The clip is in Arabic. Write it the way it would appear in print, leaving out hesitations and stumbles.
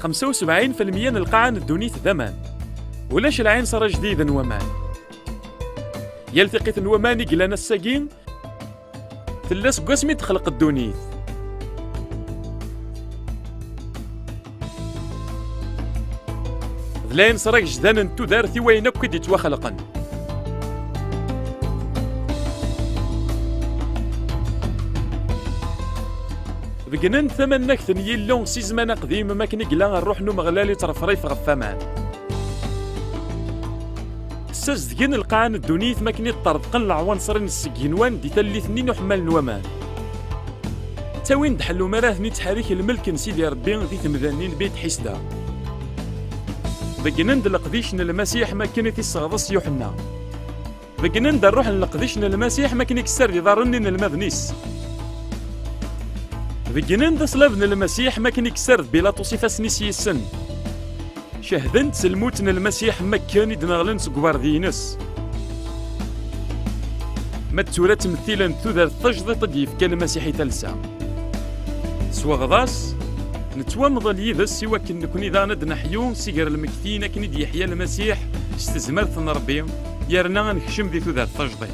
75% نلقاعن الدونيت ذمان ولاش العين صار جديد نومان يلتقيت نومان يقلانا الساقين تلاس قسمي تخلق الدونيت ذلاين صراك جدان انتو دارتي وين كد يتوخلقن بقنن ثمن نكثن يلون سي زمان قديم ما كني قلا نروح نو مغلالي ترفريف غفامان سازدقن القاعن الدونيث ما كني طردقن العنصرين السكينوان دي ثلثنين وحمال نوامان تاوين دحلو مراثني تحريك الملك نسيدي ربي دي ثمذانين بيت حسدا بقنن دلقديشن المسيح ما كني تيصغضس يوحنا بقنن دروح لقديشن المسيح ما كني كسر يضارنين المذنيس بقنن دا صلابن المسيح ما كان يكسر بيلاطوس يفاسنيس يسن شهدنت سلموتن المسيح ما كان يدنغلن سكوار دينس ما تورا تمثيلا تودر تجد تضيف كان المسيحي تلسا سوا غضاس نتوامض اليدس سوا كن إذا ندنحيو سيقر المكثين كن يحيى المسيح استزمرت نربي يرنا نكشم ذي تودر تجدي